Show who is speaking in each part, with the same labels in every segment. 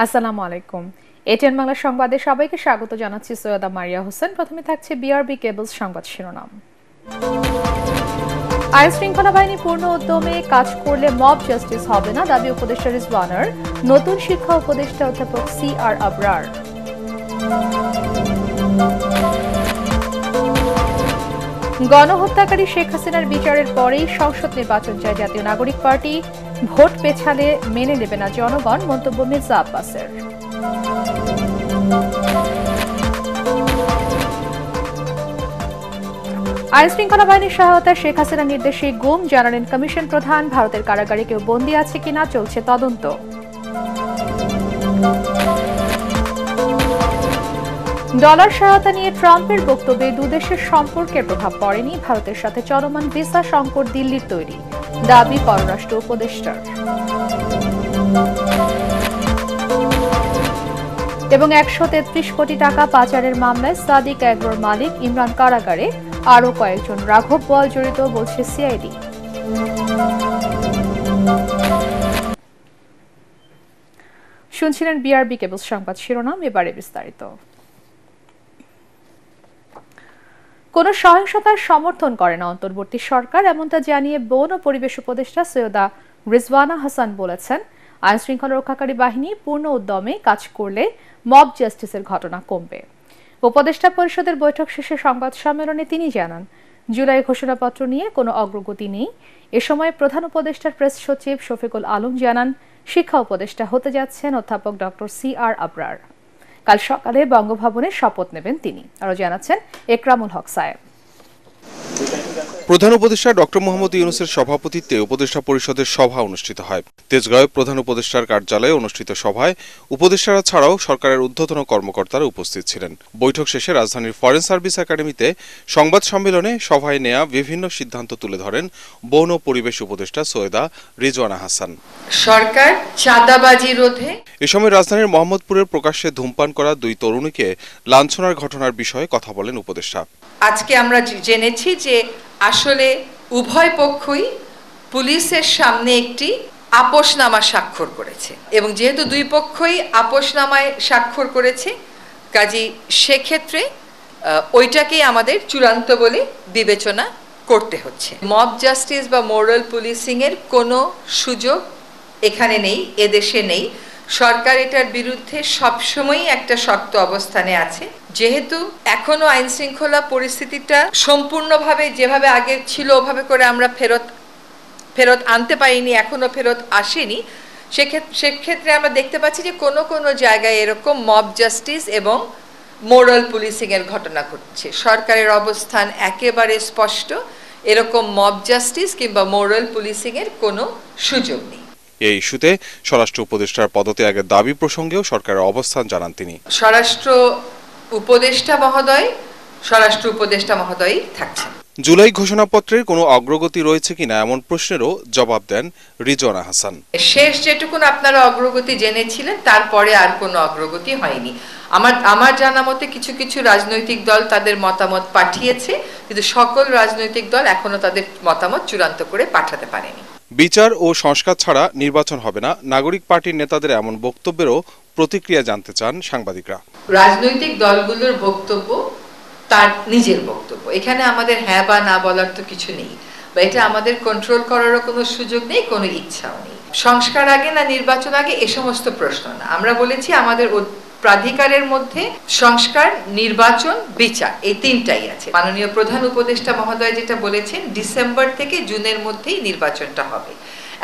Speaker 1: আসসালামু আলাইকুম। এটিএন বাংলা সংবাদে সবাইকে স্বাগত জানাচ্ছি। সৈয়দা মারিয়া হোসেন। প্রথমে থাকছে বিআরবি কেবলস সংবাদ শিরোনাম। আইন শৃঙ্খলা বাহিনী পূর্ণ উদ্যমে কাজ করলে মব জাস্টিস হবে না, দাবি উপদেষ্টা রিজওয়ানার। নতুন শিক্ষা উপদেষ্টা অধ্যাপক CR আবরার। গণহত্যাকারী শেখ হাসিনার বিচারের পরেই সংসদ নির্বাচন চায় জাতীয় নাগরিক পার্টি। ভোট পেছালে মেনে নেবে না জনগণ, মন্তব্য মির্জা আব্বাসের। আইন শৃঙ্খলা বাহিনীর সহায়তায় শেখ হাসিনার নির্দেশে গুম, জানালেন কমিশন প্রধান। ভারতের কারাগারে কেউ বন্দী আছে কিনা চলছে তদন্ত। ডলার সহায়তা নিয়ে ট্রাম্পের বক্তব্যে দুদেশের সম্পর্কের প্রভাব পড়েনি, ভারতের সাথে চলমান ভিসা সংকট দিল্লির তৈরি, দাবি পররাষ্ট্র উপদেষ্টার। এবং 133 কোটি টাকা পাচারের মামলায় সাদিক এগ্রোর মালিক ইমরান কারাগারে, আরও কয়েকজন রাঘব বোয়াল জড়িত বলছে সিআইডি। শুনছিলেন বিআরবি কেবলস সংবাদ শিরোনাম, এবারে বিস্তারিত। কোন সহিংসতার সমর্থন করে না অন্তর্বর্তী সরকার, এমনটা জানিয়ে বন ও পরিবেশ উপদেষ্টা সৈয়দা রিজওয়ানা হাসান বলেছেন, আইন শৃঙ্খলা রক্ষাকারী বাহিনী পূর্ণ উদ্যমে কাজ করলে মব জাস্টিসের ঘটনা কমবে। উপদেষ্টা পরিষদের বৈঠক শেষে সংবাদ সম্মেলনে তিনি জানান, জুলাই ঘোষণাপত্র নিয়ে কোনো অগ্রগতি নেই। এ সময় প্রধান উপদেষ্টার প্রেস সচিব শফিকুল আলম জানান, শিক্ষা উপদেষ্টা হতে যাচ্ছেন অধ্যাপক ডক্টর CR আবরার। কাল সকালে বঙ্গভবনে শপথ নেবেন তিনি, আরও জানাচ্ছেন একরামুল হক সাহেব।
Speaker 2: প্রধান উপদেষ্টা ডক্টর মোহাম্মদ ইউনূসের সভাপতিত্বে উপদেষ্টা পরিষদের সভা অনুষ্ঠিত হয়। তেজগাঁওয়ে প্রধান উপদেষ্টার কার্যালয়ে অনুষ্ঠিত সভায় উপদেষ্টারা ছাড়াও সরকারের ঊর্ধ্বতন কর্মকর্তারা উপস্থিত ছিলেন। বৈঠক শেষে রাজধানীর ফরেন সার্ভিস একাডেমিতে সংবাদ সম্মেলনে সভায় নেয়া বিভিন্ন সিদ্ধান্ত তুলে ধরেন বন ও পরিবেশ উপদেষ্টা সৈয়দা রিজওয়ানা হাসান।
Speaker 3: সরকার চাঁদাবাজি রোধে
Speaker 2: এ সময় রাজধানীর মোহাম্মদপুরের প্রকাশ্যে ধূমপান করা 2 তরুণীকে লাঞ্ছনার ঘটনার বিষয়ে কথা বলেন উপদেষ্টা।
Speaker 3: আজকে আমরা জেনেছি যে আসলে উভয় পক্ষই পুলিশের সামনে একটি আপোষনামা স্বাক্ষর করেছে, এবং যেহেতু দুই পক্ষই আপোষনামায় স্বাক্ষর করেছে, কাজেই সেক্ষেত্রে ওইটাকেই আমাদের চূড়ান্ত বলে বিবেচনা করতে হচ্ছে। মব জাস্টিস বা মোরাল পুলিশিং এর কোনো সুযোগ এখানে নেই, এদেশে নেই। সরকার এটার বিরুদ্ধে সবসময়ই একটা শক্ত অবস্থানে আছে। যেহেতু এখনো আইন শৃঙ্খলা পরিস্থিতিটা সম্পূর্ণভাবে যেভাবে আগে ছিল ওভাবে করে আমরা ফেরত আনতে পারিনি, এখনো ফেরত আসেনি, সেক্ষেত্রে আমরা দেখতে পাচ্ছি যে কোনো কোনো জায়গায় এরকম মব জাস্টিস এবং মোরাল পুলিশিং এর ঘটনা ঘটছে। সরকারের অবস্থান একেবারে স্পষ্ট, এরকম মব জাস্টিস কিংবা মোরাল পুলিশিং এর কোনো সুযোগ নেই।
Speaker 2: এই ইস্যুতে স্বরাষ্ট্র উপদেষ্টার পদত্যাগের দাবি প্রসঙ্গেও সরকারের অবস্থান জানান তিনি।
Speaker 3: স্বরাষ্ট্র উপদেষ্টা মহোদয়ই থাকছেন।
Speaker 2: জুলাই ঘোষণাপত্রের কোনো অগ্রগতি রয়েছে কিনা এমন প্রশ্নেরও জবাব দেন রিজওয়ানা হাসান।
Speaker 3: শেষ যেটুকুন আপনারা অগ্রগতি জেনেছিলেন তারপরে আর কোনো অগ্রগতি হয়নি। আমার জানা মতে কিছু কিছু রাজনৈতিক দল তাদের মতামত পাঠিয়েছে, কিন্তু সকল রাজনৈতিক দল এখনো তাদের মতামত চূড়ান্ত করে পাঠাতে পারেনি।
Speaker 2: বিচার ও সংস্কার ছাড়া নির্বাচন হবে না, নাগরিক পার্টির নেতাদের এমন বক্তব্যেরও প্রতিক্রিয়া জানতে চান সাংবাদিকরা।
Speaker 3: রাজনৈতিক দলগুলোর বক্তব্য তার নিজের বক্তব্য, এখানে আমাদের হ্যাঁ বা না বলার তো কিছু নেই, বা এটা আমাদের কন্ট্রোল করারও কোনো সুযোগ নেই, কোনো ইচ্ছাও নেই। সংস্কার আগে না নির্বাচন আগে এ সমস্ত প্রশ্ন না। আমরা বলেছি আমাদের প্রাধিকারের মধ্যে সংস্কার, নির্বাচন, বিচার এই তিনটাই আছে। মাননীয় প্রধান উপদেষ্টা মহোদয় যেটা বলেছেন, ডিসেম্বর থেকে জুনের মধ্যেই নির্বাচনটা হবে।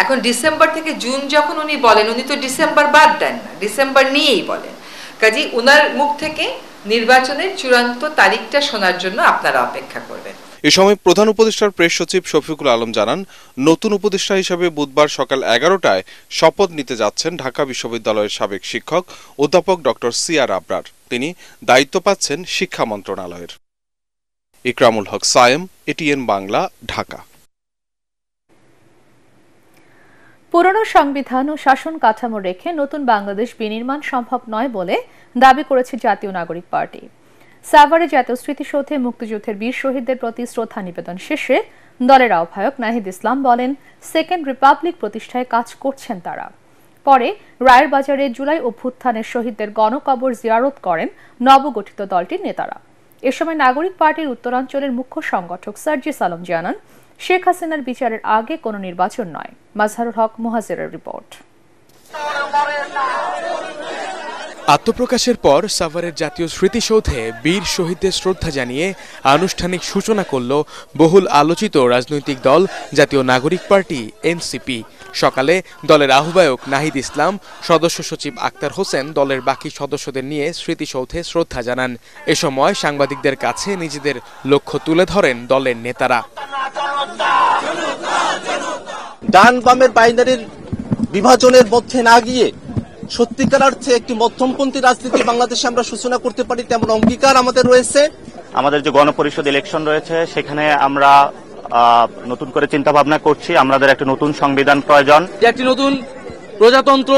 Speaker 3: এখন ডিসেম্বর থেকে জুন যখন উনি বলেন, উনি তো ডিসেম্বর বাদ দেন না, ডিসেম্বর নিয়েই বলেন। কাজেই উনার মুখ থেকে নির্বাচনের চূড়ান্ত তারিখটা শোনার জন্য আপনারা অপেক্ষা করবেন।
Speaker 2: এ সময় প্রধান উপদেষ্টার প্রেস সচিব শফিকুল আলম জানান, নতুন উপদেষ্টা হিসেবে বুধবার সকাল 11টায় শপথ নিতে যাচ্ছেন ঢাকা বিশ্ববিদ্যালয়ের সাবেক শিক্ষক অধ্যাপক ডক্টর CR আবরার। তিনি দায়িত্ব পাচ্ছেন শিক্ষা মন্ত্রণালয়ের। ইকরামুল হক সায়েম, এটিএন বাংলা, ঢাকা।
Speaker 1: পুরনো সংবিধান ও শাসন কাঠামো রেখে নতুন বাংলাদেশ বিনির্মাণ সম্ভব নয় বলে দাবি করেছে জাতীয় নাগরিক পার্টি। সাভারে জাতীয় স্মৃতিসৌধে মুক্তিযুদ্ধের বীর শহীদদের প্রতি শ্রদ্ধা নিবেদন শেষে দলের আহ্বায়ক নাহিদ ইসলাম বলেন, সেকেন্ড রিপাবলিক প্রতিষ্ঠায় কাজ করছেন তারা। পরে রায়ের বাজারে জুলাই অভ্যুত্থানের শহীদদের গণকবর জিয়ারত করেন নবগঠিত দলটির নেতারা। এ সময় নাগরিক পার্টির উত্তরাঞ্চলের মুখ্য সংগঠক সার্জিস আলম জানান, শেখ হাসিনার বিচারের আগে কোনো নির্বাচন নয়। মাজহারুল হক মুহাজিরের রিপোর্ট।
Speaker 4: আত্মপ্রকাশের পর সাভারের জাতীয় স্মৃতিসৌধে বীর শহীদদের শ্রদ্ধা জানিয়ে আনুষ্ঠানিক সূচনা করল বহুল আলোচিত রাজনৈতিক দল জাতীয় নাগরিক পার্টি এনসিপি। সকালে দলের আহ্বায়ক নাহিদ ইসলাম, সদস্য সচিব আক্তার হোসেন দলের বাকি সদস্যদের নিয়ে স্মৃতিসৌধে শ্রদ্ধা জানান। এ সময় সাংবাদিকদের কাছে নিজেদের লক্ষ্য তুলে ধরেন দলের নেতারা।
Speaker 5: ডান বামের বাইনারির বিভাজনের মধ্যে না গিয়ে সত্যিকার অর্থে একটি মধ্যমপন্থী রাজনীতি বাংলাদেশে আমরা সূচনা করতে পারি, তেমন অঙ্গীকার আমাদের রয়েছে।
Speaker 6: আমাদের যে গণপরিষদ ইলেকশন রয়েছে সেখানে আমরা নতুন করে চিন্তা ভাবনা করছি। আমাদের একটা নতুন সংবিধান প্রয়োজন,
Speaker 7: একটি নতুন প্রজাতন্ত্র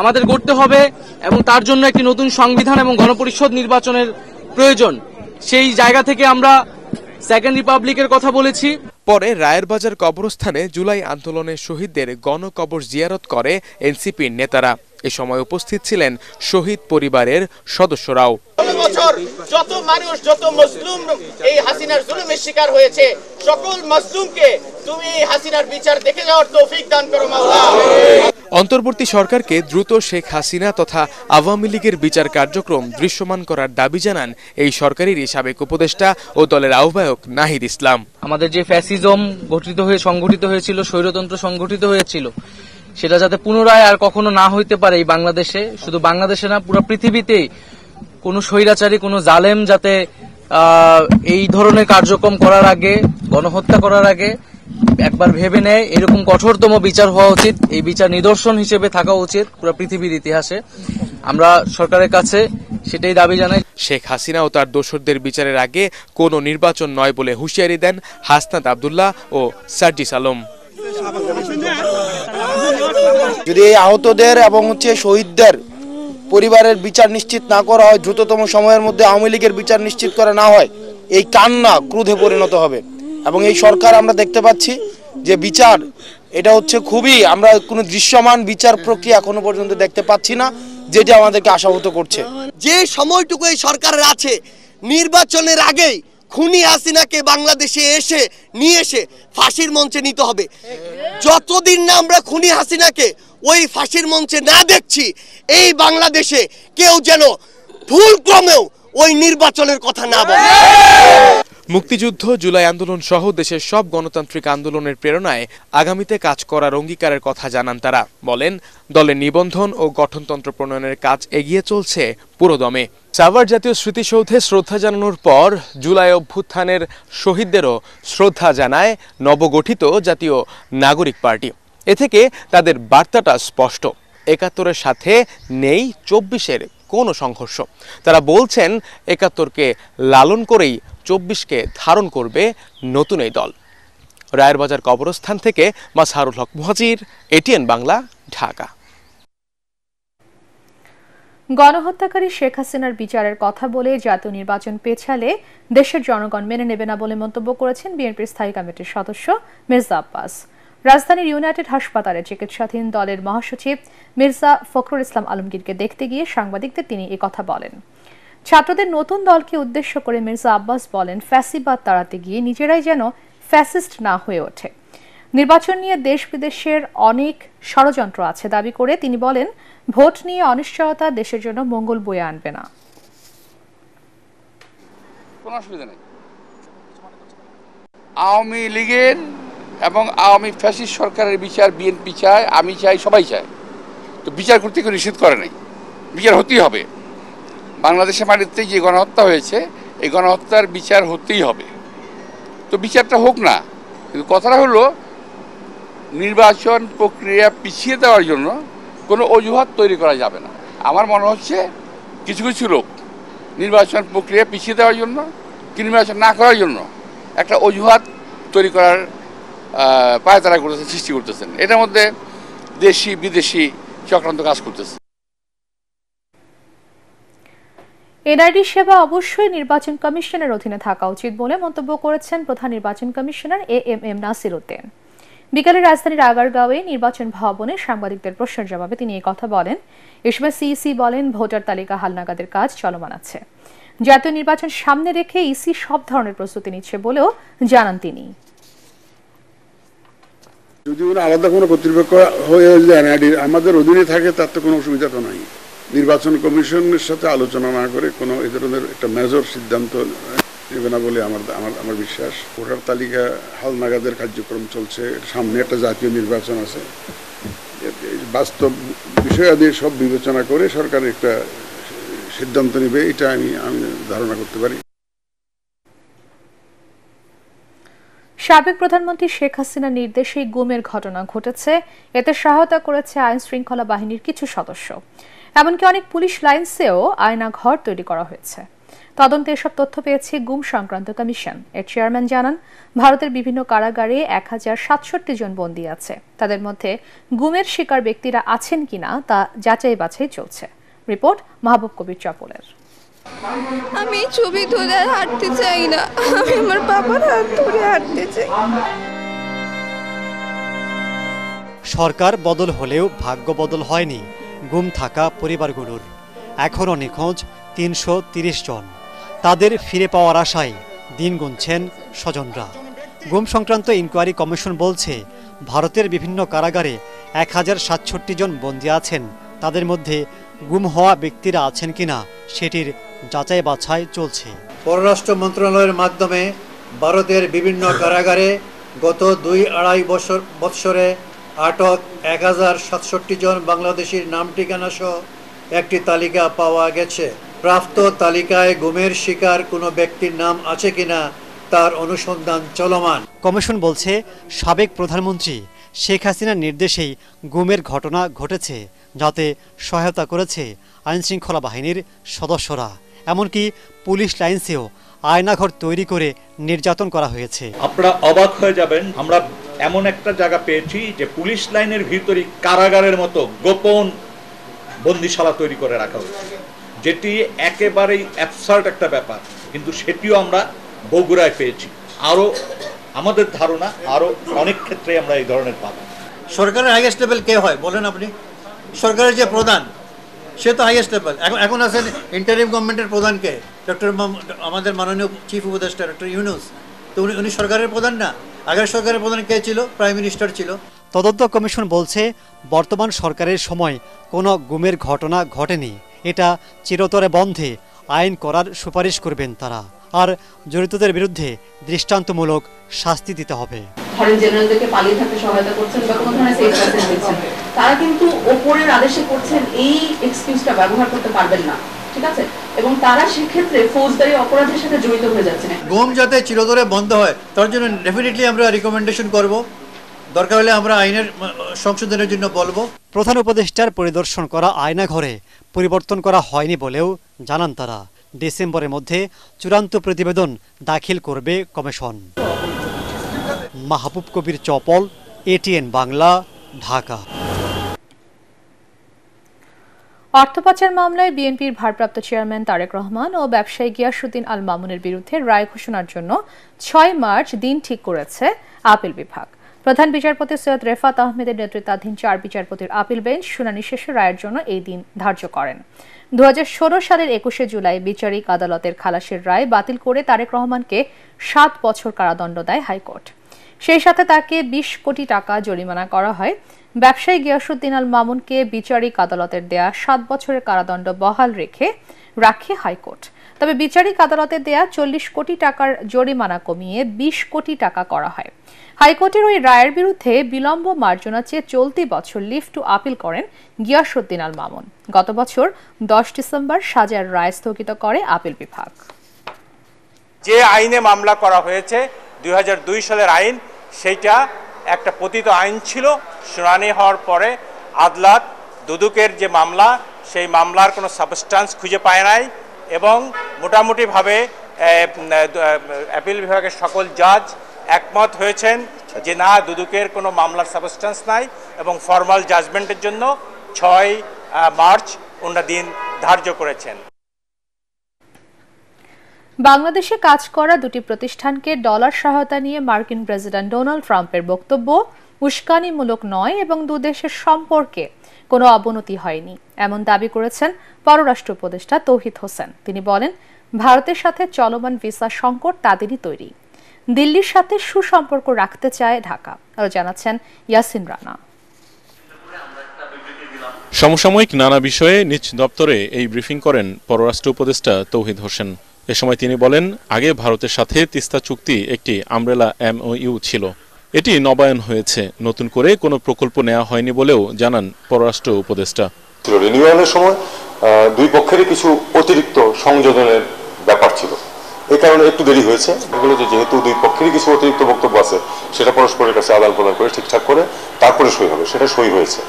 Speaker 7: আমাদের গড়তে হবে এবং তার জন্য একটি নতুন সংবিধান এবং গণপরিষদ নির্বাচনের প্রয়োজন। সেই জায়গা থেকে আমরা সেকেন্ড রিপাবলিকের কথা বলেছি।
Speaker 4: পরে রায়ের বাজার কবরস্থানে জুলাই আন্দোলনের শহীদদের গণকবর জিয়ারত করে এনসিপির নেতারা। এ সময় উপস্থিত ছিলেন শহীদ পরিবারের সদস্যরাও।
Speaker 8: যত মানুষ, যত মজলুম এই হাসিনার জুলুমের শিকার হয়েছে, সকল মজলুমকে তুমি এই হাসিনার বিচার দেখে যাওয়ার তৌফিক দান করো মাওলা।
Speaker 4: অন্তর্বর্তী সরকারকে দ্রুত শেখ হাসিনা তথা আওয়ামী লীগের বিচার কার্যক্রম দৃশ্যমান করার দাবি জানান এই সরকারের সাবেক উপদেষ্টা ও দলের আহ্বায়ক নাহিদ ইসলাম।
Speaker 7: আমাদের যে ফ্যাসিজম সংগঠিত হয়েছিল, স্বৈরতন্ত্র সংগঠিত হয়েছিল, সেটা যাতে পুনরায় আর কখনো না হইতে পারে এই বাংলাদেশে, শুধু বাংলাদেশে না পুরো পৃথিবীতে কোনো স্বৈরাচারী, কোনো জালেম যাতে এই ধরনের কার্যক্রম করার আগে, গণহত্যা করার আগে একবার ভেবে নেয়। এরকম কঠোরতম বিচার হওয়া উচিত। এই বিচার নিদর্শন হিসেবে থাকা উচিত পুরো পৃথিবীর ইতিহাসে। আমরা সরকারের কাছে সেটাই দাবি জানাই।
Speaker 4: শেখ হাসিনা ও তার দোসরদের বিচারের আগে কোনো নির্বাচন নয় বলে হুঁশিয়ারি দেন হাসনাত আব্দুল্লাহ ও সার্জিস আলম।
Speaker 9: যদি এই আহতদের এবং শহীদদের পরিবারের বিচার নিশ্চিত না করা হয়, দ্রুততম সময়ের মধ্যে আওয়ামী লীগের বিচার নিশ্চিত করা না হয়, এই কান্না ক্রোধে পরিণত হবে। এবং এই সরকার আমরা দেখতে পাচ্ছি যে বিচার, এটা খুবই, আমরা কোনো দৃশ্যমান বিচার প্রক্রিয়া এখনো পর্যন্ত দেখতে পাচ্ছি না, যেটা আমাদেরকে আশাহত করছে।
Speaker 5: যে সময়টুকু এই সরকারের আছে, নির্বাচনের আগেই খুনি হাসিনাকে বাংলাদেশে নিয়ে এসে ফাঁসির মঞ্চে নিতে হবে। যতদিন না আমরা খুনি হাসিনাকে ওই ফাঁসির মঞ্চে না দেখছি, এই বাংলাদেশে কেউ যেন ভুলক্রমেও ওই নির্বাচনের কথা না বলে।
Speaker 4: মুক্তিযুদ্ধ, জুলাই আন্দোলন সহ দেশের সব গণতান্ত্রিক আন্দোলনের প্রেরণায় আগামীতে কাজ করার অঙ্গীকারের কথা জানান তারা। বলেন, দলের নিবন্ধন ও গঠনতন্ত্র প্রণয়নের কাজ এগিয়ে চলছে পুরোদমে। সাভার জাতীয় স্মৃতিসৌধে শ্রদ্ধা জানানোর পর জুলাই অভ্যুত্থানের শহীদদেরও শ্রদ্ধা জানায় নবগঠিত জাতীয় নাগরিক পার্টি। এ থেকে তাদের বার্তাটা স্পষ্ট, ৭১-এর সাথে নেই ২৪-এর কোনো সংঘর্ষ। তারা বলছেন ৭১-কে লালন করেই ২৪-কে ধারণ করবে নতুন এই দল। রায়ের বাজার কবরস্থান থেকে মাজহারুল হক মুহাজির, এটিএন বাংলা, ঢাকা।
Speaker 1: গণহত্যাকারী শেখ হাসিনার বিচারের কথা বলে জাতীয় নির্বাচন পেছালে দেশের জনগণ মেনে নেবে না বলে মন্তব্য করেছেন বিএনপির স্থায়ী কমিটির সদস্য মির্জা আব্বাস। রাজধানীর ইউনাইটেড হাসপাতালে চিকিৎসাধীন দলের মহাসচিব মির্জা ফখরুল ইসলাম আলমগীরকে দেখতে গিয়ে সাংবাদিকদের তিনি কথা বলেন। ছাত্রদের নতুন দলকে উদ্দেশ্য করে মির্জা আব্বাস বলেন, ফ্যাসিবাদ তাড়াতে গিয়ে নিজেরাই যেন ফ্যাসিস্ট না হয়ে ওঠে। নির্বাচন নিয়ে দেশ বিদেশের অনেক ষড়যন্ত্র আছে দাবি করে তিনি বলেন, ভোট নিয়ে অনিশ্চয়তা দেশের জন্য মঙ্গল বয়ে আনবে না।
Speaker 10: কোনো অসুবিধা নেই। আওয়ামী লীগের এবং আওয়ামী ফ্যাসিস্ট সরকারের বিচার বিএনপি চায়, আমি চাই, সবাই চায়। তো বিচার করতে কেউ নিষেধ করে নাই, বিচার হতেই হবে। বাংলাদেশের মাটিতে যে গণহত্যা হয়েছে, এই গণহত্যার বিচার হতেই হবে। তো বিচারটা হোক না, কিন্তু কথাটা হলো নির্বাচন প্রক্রিয়া পিছিয়ে দেওয়ার জন্য কোনো অজুহাত তৈরি করা যাবে না। আমার মনে হচ্ছে কিছু কিছু লোক নির্বাচন প্রক্রিয়া পিছিয়ে দেওয়ার জন্য, নির্বাচন না করার জন্য একটা অজুহাত তৈরি করার পায়তারা করতেছেন, সৃষ্টি করতেছেন। এটার মধ্যে দেশি বিদেশি চক্রান্ত কাজ করতেছে।
Speaker 1: এনআইডি সেবা অবশ্যই নির্বাচন কমিশনের অধীনে থাকা উচিত বলে মন্তব্য করেছেন প্রধান নির্বাচন কমিশনার এএমএম নাসির উদ্দিন। বিকালে রাজধানীর আগারগাঁওয়ে নির্বাচন ভবনে সাংবাদিকদের প্রশ্নের জবাবে তিনি এই কথা বলেন। এ সময় সিইসি বলেন, ভোটার তালিকা হালনাগাদের কাজ চলমান আছে। জাতীয় নির্বাচন সামনে রেখে ইসি সব ধরনের প্রস্তুতি নিচ্ছে বলেও জানান তিনি।
Speaker 11: যদি আলাদা কোনো কর্তৃপক্ষ হয়ে যায় আমাদের অধীনে থাকে, তার তো কোনো অসুবিধা তো নাই। নির্বাচন কমিশনের সাথে আলোচনা না করে কোনো এই ধরনের একটা মেজর সিদ্ধান্ত নেবে না বলে আমার বিশ্বাস। ভোটার তালিকা হালনাগাদের কার্যক্রম চলছে, সামনে একটা জাতীয় নির্বাচন আছে। বাস্তব বিষয়াদি সব বিবেচনা করে সরকার একটা সিদ্ধান্ত নেবে, এটা আমি ধারণা করতে পারি।
Speaker 1: সাবেক প্রধানমন্ত্রী শেখ হাসিনার নির্দেশে গুমের ঘটনা ঘটেছে। এতে সহায়তা করেছে আইন শৃঙ্খলা বাহিনীর কিছু সদস্য। এমনকি অনেক পুলিশ লাইন্সেও আয়নাঘর তৈরি করা হয়েছে। তদন্তে এসব তথ্য পেয়েছে গুম সংক্রান্ত কমিশন। এর চেয়ারম্যান জানান, ভারতের বিভিন্ন কারাগারে 1067 জন বন্দী আছে। তাদের মধ্যে গুমের শিকার ব্যক্তিরা আছেন কিনা তা যাচাই বাছাই চলছে। রিপোর্ট মাহবুব কবির চপলের।
Speaker 12: আমি ছবি তুলে হাঁটতে চাই না, আমি আমার বাবার হাত ধরে হাঁটতে চাই।
Speaker 13: সরকার বদল হলেও ভাগ্য বদল হয়নি গুম থাকা পরিবারগুলোর। এখনও নিখোঁজ 330 জন। তাদের ফিরে পাওয়ার আশায় দিন গুনছেন স্বজনরা। গুম সংক্রান্ত ইনকোয়ারি কমিশন বলছে, ভারতের বিভিন্ন কারাগারে 1067 জন বন্দী আছেন। তাদের মধ্যে গুম হওয়া ব্যক্তিরা আছেন কিনা সেটির যাচাই বাছাই চলছে।
Speaker 14: পররাষ্ট্র মন্ত্রণালয়ের মাধ্যমে ভারতের বিভিন্ন কারাগারে গত 2-2.5 বৎসরে আটক 1067 জন বাংলাদেশির নাম ঠিকানা সহ একটি তালিকা পাওয়া গেছে। প্রাপ্ত তালিকায় গুমের শিকার কোনো ব্যক্তির নাম আছে কিনা তার অনুসন্ধান চলমান।
Speaker 13: কমিশন বলছে, সাবেক প্রধানমন্ত্রী শেখ হাসিনার নির্দেশেই গুমের ঘটনা ঘটেছে, যাতে সহায়তা করেছে আইনশৃঙ্খলা বাহিনীর সদস্যরা। এমনকি পুলিশ লাইন্সেও আয়নাঘর তৈরি করে নির্যাতন করা হয়েছে।
Speaker 15: আপনারা অবাক হয়ে যাবেন, আমরা এমন একটা জায়গা পেয়েছি যে পুলিশ লাইনের ভিতরে কারাগারের মতো গোপন বন্দিশালা তৈরি করে রাখা হয়েছে, যেটি একেবারেই অ্যাবসার্ড একটা ব্যাপার, কিন্তু সেটিও আমরা বগুড়ায় পেয়েছি। আরও আমাদের ধারণা আরও অনেক ক্ষেত্রে আমরা এই ধরনের পাবো।
Speaker 14: সরকারের হাইয়েস্ট লেভেল কে হয় বলেন আপনি? সরকারের যে প্রধান, সে তো হাইয়েস্ট লেভেল। এখন আছেন ইন্টারিম গভর্নমেন্টের প্রধানকে, আমাদের মাননীয় চিফ উপদেষ্টা ডক্টর ইউনূস। তো উনি সরকারের প্রধান না? আগের সরকারের প্রধান কে ছিল? প্রাইম মিনিস্টার ছিল।
Speaker 13: তদন্ত কমিশন বলছে, বর্তমান সরকারের সময় কোনো গুমের ঘটনা ঘটেনি। এটা চিরতরে বন্ধে আইন করার সুপারিশ করবেন তারা। আর জড়িতদের বিরুদ্ধে দৃষ্টান্তমূলক শাস্তি দিতে হবে।
Speaker 16: ধরেন জেনারেলদেরকে পালিয়ে থাকতে সহায়তা করছেন বা কোনো ধরনের সেফ পারসন দিচ্ছেন, তারা কিন্তু ওপরের আদেশে করছেন এই এক্সকিউজটা ব্যবহার করতে পারবেন না, ঠিক আছে? এবং তারা সেক্ষেত্রে ফৌজদারি অপরাধের সাথে জড়িত হয়ে যাচ্ছেন।
Speaker 14: গুম যাতে চিরতরে বন্ধ হয় তার জন্য ডেফিনেটলি আমরা রিকমেন্ডেশন করব। দরকার হলে আমরা আইনের সংশোধনের জন্য বলবো।
Speaker 13: প্রধান উপদেষ্টার পরিদর্শন করা আয়নাঘরে পরিবর্তন করা হয়নি বলেও জানান তারা। ডিসেম্বরের মধ্যে চূড়ান্ত প্রতিবেদন দাখিল করবে কমিশন। মাহবুব কবির চপল, এটিএন বাংলা, ঢাকা।
Speaker 1: অর্থ পাচার মামলায় বিএনপির ভারপ্রাপ্ত চেয়ারম্যান তারেক রহমান ও ব্যবসায়ী গিয়াসউদ্দিন আল মামুনের বিরুদ্ধে রায় ঘোষণার জন্য 6 মার্চ দিন ঠিক করেছে আপিল বিভাগ। প্রধান বিচারপতি সৈয়দ রেফাত আহমেদের নেতৃত্বাধীন 4 বিচারপতির আপিল বেঞ্চ শুনানি শেষে রায়ের জন্য এই দিন ধার্য করেন। 2016 সালের 21শে জুলাই বিচারিক আদালতের খালাসের রায় বাতিল করে তারেক রহমানকে 7 বছর কারাদণ্ড দেয় হাইকোর্ট। সেই সাথে তাকে 20 কোটি টাকা জরিমানা করা হয়। ব্যবসায়ী গিয়াসউদ্দিন আল মামুনকে বিচারিক আদালতের দেয়া 7 বছরের কারাদণ্ড বহাল রাখে হাইকোর্ট। তবে বিচারিক আদালতের দেয়া 40 কোটি টাকার জরিমানা কমিয়ে 20 কোটি টাকা করা হয়। হাইকোর্টের ওই রায়ের বিরুদ্ধে বিলম্ব মার্জনা চেয়ে চলতি বছর লিভ টু আপিল করেন গিয়াসউদ্দিন আল মামুন। গত বছর 10 ডিসেম্বর সাজার রায় স্থগিত করে আপিল বিভাগ।
Speaker 17: যে আইনে মামলা করা হয়েছে 2002 সালের আইন, সেইটা একটা পতিত আইন ছিল। শুনানি হওয়ার পরে আদালত দুদকের যে মামলা, সেই মামলার কোনো সাবস্টান্স খুঁজে পায় নাই এবং মোটামুটিভাবে আপিল বিভাগের সকল জাজ একমত হয়েছেন যে না, দুদকের কোনো মামলার সাবস্টান্স নাই এবং ফর্মাল জাজমেন্টের জন্য 6 মার্চ ওনারা দিন ধার্য করেছেন।
Speaker 1: বাংলাদেশে কাজ করা দুটি প্রতিষ্ঠানকে ডলার সহায়তা নিয়ে মার্কিন প্রেসিডেন্ট ডোনাল্ড ট্রাম্পের বক্তব্য উস্কানিমূলক নয় এবং দুদেশের সম্পর্কে কোনো অবনতি হয়নি এমন দাবি করেছেন পররাষ্ট্র উপদেষ্টা তৌহিদ হোসেন। তিনি বলেন, ভারতের সাথে চলমান ভিসা সংকট তাদেরই তৈরি। দিল্লির সাথে সুসম্পর্ক রাখতে চায় ঢাকা। আরো জানাচ্ছেন ইয়াসিন রানা।
Speaker 18: সমসাময়িক নানা বিষয়ে নিজ দপ্তরে এই ব্রিফিং করেন পররাষ্ট্র উপদেষ্টা তৌহিদ হোসেন। এ সময় তিনি বলেন, আগে ভারতের সাথে তিস্তা চুক্তি একটি আমব্রেলা MOU ছিল, এটি নবায়ন হয়েছে, নতুন করে কোনো প্রকল্প নেওয়া হয়নি বলেও জানান পররাষ্ট্র উপদেষ্টা।
Speaker 19: রিনিউয়ালের সময় দুই পক্ষেরই কিছু অতিরিক্ত সংযোজনের ব্যাপার ছিল, এই কারণে একটু দেরি হয়েছে। এগুলো যেহেতু দুই পক্ষেরই কিছু অতিরিক্ত বক্তব্য আছে, সেটা পরস্পরের কাছে আদান প্রদান করে ঠিকঠাক করে তারপরে সই হবে, সেটা সই হয়েছে,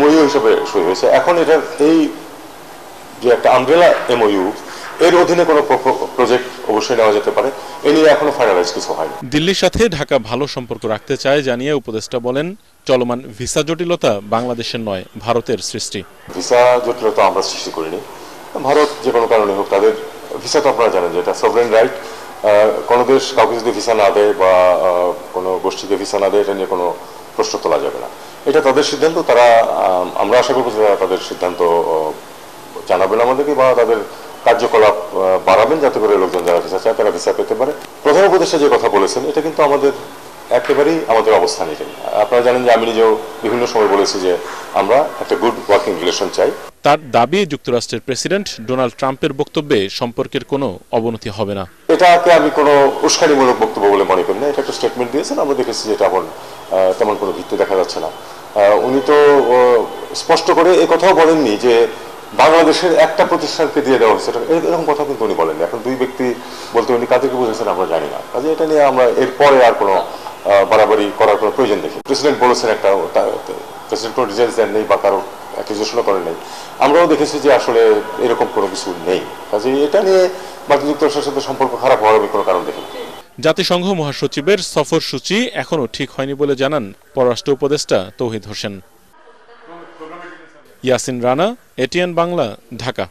Speaker 19: MOU হিসেবে সই হয়েছে। এখন এটার এই যে একটা আমব্রেলা MOU, এর অধীনে কোনো প্রজেক্ট অবশ্যই নেওয়া যেতে পারে, এ নিয়ে এখনো ফাইনালাইজ কিছু হয়নি।
Speaker 18: দিল্লির সাথে ঢাকা ভালো সম্পর্ক রাখতে চায় জানিয়ে উপদেষ্টা বলেন, চলমান ভিসা জটিলতা বাংলাদেশের নয়, ভারতের সৃষ্টি।
Speaker 19: ভিসা জটিলতা আমরা সৃষ্টি করিনি, ভারত যে কোনো কারণে হোক, তাদের ভিসা তো আপনারা জানেন যে এটা সভরেন রাইট। কোনো দেশ কাউকে যদি ভিসা না দেয় বা কোনো গোষ্ঠীকে ভিসা না দেয়, এটা নিয়ে কোনো প্রশ্ন তোলা যাবে না, এটা তাদের সিদ্ধান্ত। তারা, আমরা আশা করবো যে তাদের সিদ্ধান্ত জানাবেন আমাদেরকে বা তাদের কার্যকলাপ বাড়াবেন, যাতে করে লোকজন যারা ভিসা চায় তারা ভিসা পেতে পারে। প্রধান উপদেষ্টা যে কথা বলেছেন, এটা কিন্তু আমাদের একেবারেই আমাদের অবস্থান এটাই। আপনারা জানেন যে আমি নিজেও বিভিন্ন সময় বলেছি যে আমরা একটা গুড ওয়ার্কিং রিলেশন চাই।
Speaker 18: তার দাবি, যুক্তরাষ্ট্রের প্রেসিডেন্ট ডোনাল্ড ট্রাম্পের বক্তব্যে সম্পর্কের কোনো অবনতি হবে না।
Speaker 19: এটাকে আমি কোনো উস্কানিমূলক বক্তব্য বলে মনে করি না, এটা একটা স্টেটমেন্ট দিয়েছেন, আমরা দেখেছি যে তেমন কোনো ভিত্তি দেখা যাচ্ছে না। উনি তো স্পষ্ট করে এ কথাও বলেননি যে বাংলাদেশের একটা প্রতিষ্ঠানকে দিয়ে দেওয়া হয়েছে, এরকম কথা কিন্তু উনি বলেননি। এখন দুই ব্যক্তি বলতে উনি কাদেরকে বুঝেছেন আমরা জানি না, কাজে এটা নিয়ে আমরা এরপরে আর কোনো বাড়াবাড়ি করার কোনো প্রয়োজন দেখি। প্রেসিডেন্ট বলেছেন একটা, প্রেসিডেন্ট কোনো ডিটেলস দেন নেই বা কারো অ্যাকিউজেশনও করেন নেই। আমরাও দেখেছি যে আসলে এরকম কোনো কিছু নেই, কাজে এটা নিয়ে মার্কিন যুক্তরাষ্ট্রের সাথে সম্পর্ক খারাপ হওয়ার আমি কোনো কারণ দেখি।
Speaker 18: জাতিসংঘ মহাসচিবের সফর সূচি এখনও ঠিক হয়নি বলে জানান পররাষ্ট্র উপদেষ্টা তৌহিদ হোসেন। ইয়াসিন রানা, ATN বাংলা, ঢাকা।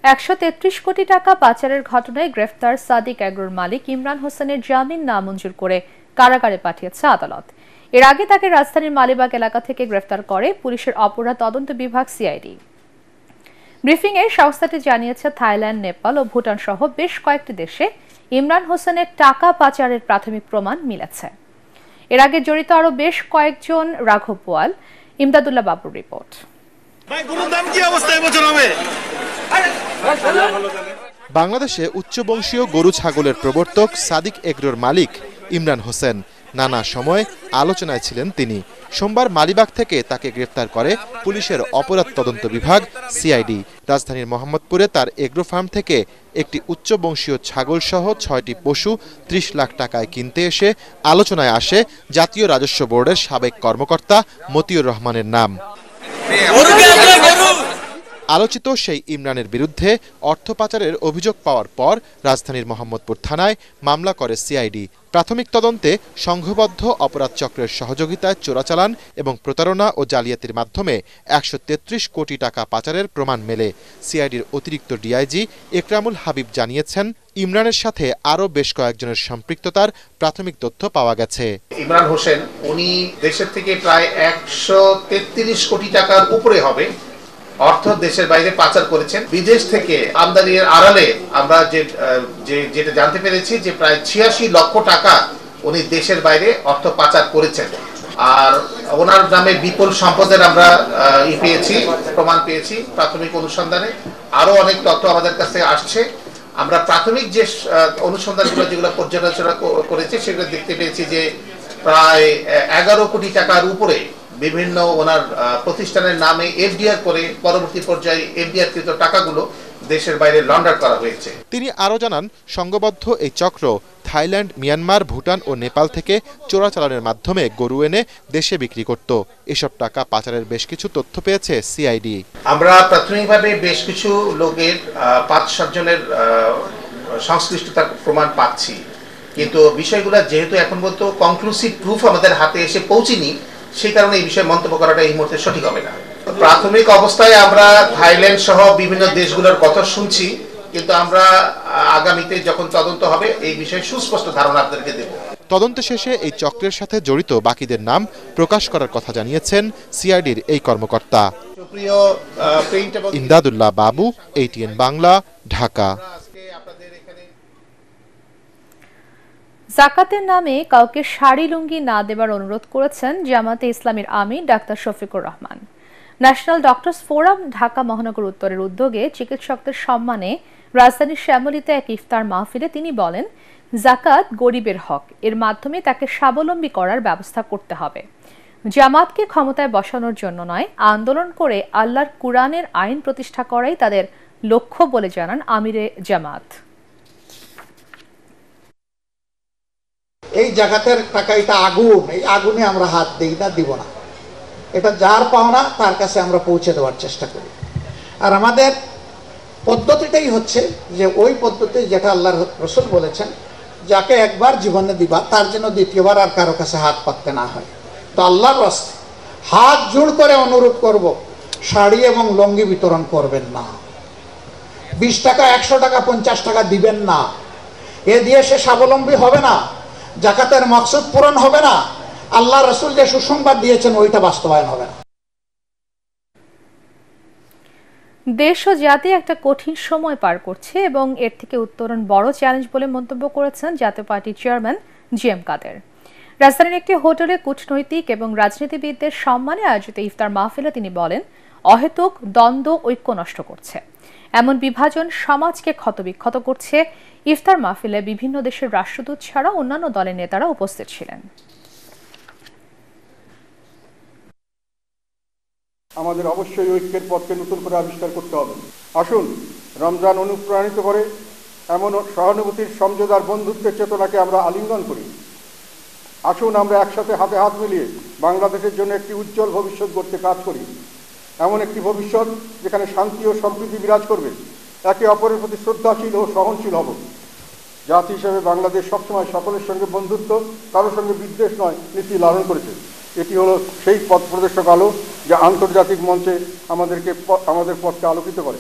Speaker 1: 133 কোটি টাকা পাচারের ঘটনায় গ্রেফতার সাদিক এগ্রোর মালিক ইমরান হোসেনের জামিন নামঞ্জুর করে কারাগারে পাঠিয়েছে আদালত। এর আগে তাকে রাজধানীর মালিবাগ এলাকা থেকে গ্রেফতার করে পুলিশের অপরাধ তদন্ত বিভাগ CID। ব্রিফিংয়ে সংস্থাটি জানিয়েছে, থাইল্যান্ড, নেপাল ও ভুটান সহ বেশ কয়েকটি দেশে ইমরান হোসেনের টাকা পাচারের প্রাথমিক প্রমাণ মিলেছে। এর আগে জড়িত আরো বেশ কয়েকজন। রাঘব বোয়াল, ইমদাদুল্লাহ বাবুর রিপোর্ট।
Speaker 20: বাংলাদেশে উচ্চবংশীয় গরু ছাগলের প্রবর্তক সাদিক এগ্রোর মালিক ইমরান হোসেন নানা সময় আলোচনায় ছিলেন তিনি। সোমবার মালিবাগ থেকে তাকে গ্রেফতার করে পুলিশের অপরাধ তদন্ত বিভাগ CID। রাজধানীর মোহাম্মদপুরে তার এগ্রো ফার্ম থেকে একটি উচ্চবংশীয় ছাগল সহ 6টি পশু 30 লাখ টাকায় কিনতে এসে আলোচনায় আসে জাতীয় রাজস্ব বোর্ডের সাবেক কর্মকর্তা মতিউর রহমানের নাম। আলোচিত সেই ইমরানের বিরুদ্ধে অর্থ পাচারের অভিযোগ পাওয়ার পর রাজধানীর মোহাম্মদপুর থানায় মামলা করে CID। প্রাথমিক তদন্তে সংঘবদ্ধ অপরাধ চক্রের সহযোগিতায় চোরাচালান এবং প্রতারণা ও জালিয়াতির মাধ্যমে 133 কোটি টাকা পাচারের প্রমাণ মেলে। CIDর অতিরিক্ত DIG একরামুল হাবিব জানিয়েছেন, ইমরানের সাথে আরও বেশ কয়েকজনের সম্পৃক্ততার প্রাথমিক তথ্য পাওয়া গেছে।
Speaker 21: ইমরান হোসেন উনি দেশের থেকে প্রায় 133 কোটি টাকার উপরে হবে অর্থ দেশের বাইরে পাচার করেছেন। বিদেশ থেকে আমদানির আড়ালে আমরা যেটা জানতে পেরেছি যে প্রায় 86 লক্ষ টাকা উনি দেশের বাইরে অর্থ পাচার করেছেন। আর ওনার নামে বিপুল সম্পদের আমরা প্রমাণ পেয়েছি প্রাথমিক অনুসন্ধানে। আরো অনেক তথ্য আমাদের কাছে আসছে। আমরা প্রাথমিক যে অনুসন্ধানগুলো যেগুলো পর্যালোচনা করেছি সেগুলো দেখতে পেয়েছি যে প্রায় 11 কোটি টাকার উপরে বিভিন্ন ওনার প্রতিষ্ঠানের নামে FDR করে পরবর্তী পর্যায়ে FDR কৃত টাকাগুলো দেশের বাইরে লন্ডার করা হয়েছে।
Speaker 20: তিনি আরও জানান, সংঘবদ্ধ এই চক্র থাইল্যান্ড, মিয়ানমার, ভুটান ও নেপাল থেকে চোরাচালানের মাধ্যমে গরু এনে দেশে বিক্রি করত। এসব টাকা পাচারের বেশ কিছু তথ্য পেয়েছে CID।
Speaker 21: আমরা প্রাথমিকভাবে বেশ কিছু লোকের 5-7 জনের সংশ্লিষ্টতার প্রমাণ পাচ্ছি, কিন্তু বিষয়গুলো যেহেতু এখন পর্যন্ত কনক্লুসিভ প্রুফ আমাদের হাতে এসে পৌঁছেনি, সেই কারণে এই বিষয়ে মন্তব্য করাটা এই মুহূর্তে সঠিক হবে না। প্রাথমিক অবস্থায় আমরা থাইল্যান্ড সহ বিভিন্ন দেশগুলোর কথা শুনছি, কিন্তু আমরা আগামীতে যখন তদন্ত হবে এই বিষয়ে সুস্পষ্ট ধারণা আপনাদেরকে দেব।
Speaker 20: তদন্ত শেষে এই চক্রের সাথে জড়িত বাকিদের নাম প্রকাশ করার কথা জানিয়েছেন সিআইডির এই কর্মকর্তা। ইমদাদুল্লাহ বাবু, ATN বাংলা, ঢাকা।
Speaker 1: জাকাতের নামে কাউকে শাড়ি লুঙ্গি না দেবার অনুরোধ করেছেন জামাতে ইসলামীর আমির ডাক্তার Shafiqur Rahman. National Doctors Forum Dhaka মহানগর উত্তরের উদ্যোগে চিকিৎসকদের সম্মানে রাজধানীর শ্যামলীতে এক ইফতার মাহফিলে তিনি বলেন, জাকাত গরিবের হক, এর মাধ্যমে তাকে স্বাবলম্বী করার ব্যবস্থা করতে হবে। জামাতকে ক্ষমতায় বসানোর জন্য নয়, আন্দোলন করে আল্লাহর কুরআনের আইন প্রতিষ্ঠা করাই তাদের লক্ষ্য বলে জানান আমিরে জামাত।
Speaker 3: এই জাকাতের টাকা এটা আগুন, এই আগুনে আমরা হাত দিই না, দিব না। এটা যার পাওনা তার কাছে আমরা পৌঁছে দেওয়ার চেষ্টা করি। আর আমাদের পদ্ধতিটাই হচ্ছে যে ওই পদ্ধতি যেটা আল্লাহর রাসূল বলেছেন, যাকে একবার জীবনে দিবা তার জন্য দ্বিতীয়বার আর কারো কাছে হাত পাততে না হয়। তো আল্লাহর রাস্তে হাত জোড় করে অনুরোধ করব, শাড়ি এবং লুঙ্গি বিতরণ করবেন না। 20 টাকা, 100 টাকা, 50 টাকা দিবেন না। এ দিয়ে সে স্বাবলম্বী হবে না, জাকাতের মকসদ পূরণ হবে না, আল্লাহ রাসূল যে সুসংবাদ দিয়েছেন ওইটা বাস্তবায়ন হবে না।
Speaker 1: দেশ ও জাতি একটা কঠিন সময় পার করছে এবং এর থেকে উত্তরণ বড় চ্যালেঞ্জ বলে মন্তব্য করেছেন জাতীয় পার্টির চেয়ারম্যান GM কাদের। রাজধানীর একটি হোটেলে কূটনৈতিক এবং রাজনীতিবিদদের সম্মানে আয়োজিত ইফতার মাহফিলে তিনি বলেন, অহেতুক দ্বন্দ্ব ঐক্য নষ্ট করছে, এমন বিভাজন সমাজকে ক্ষতবিক্ষত করছে। ইফতার মাহফিলে বিভিন্ন দেশের রাষ্ট্রদূত ছাড়া অন্যান্য দলের নেতারা উপস্থিত ছিলেন।
Speaker 22: আমাদের অবশ্যই ঐক্যের পথকে নতুন করে আবিষ্কার করতে হবে। আসুন রমজান অনুপ্রাণিত করে এমন সহানুভূতির, সমঝোতার, বন্ধুত্বের চেতনাকে আমরা আলিঙ্গন করি। আসুন আমরা একসাথে হাতে হাত মিলিয়ে বাংলাদেশের জন্য একটি উজ্জ্বল ভবিষ্যৎ গড়তে কাজ করি। এমন একটি ভবিষ্যৎ যেখানে শান্তি ও সম্প্রীতি বিরাজ করবে, একে অপরের প্রতি শ্রদ্ধাশীল ও সহনশীল হব। জাতি হিসেবে বাংলাদেশ সবসময় সকলের সঙ্গে বন্ধুত্ব, কারোর সঙ্গে বিদ্বেষ নয় নীতি লালন করেছে। এটি হলো সেই পথ প্রদর্শক আলো যা আন্তর্জাতিক মঞ্চে আমাদের পথকে আলোকিত করে।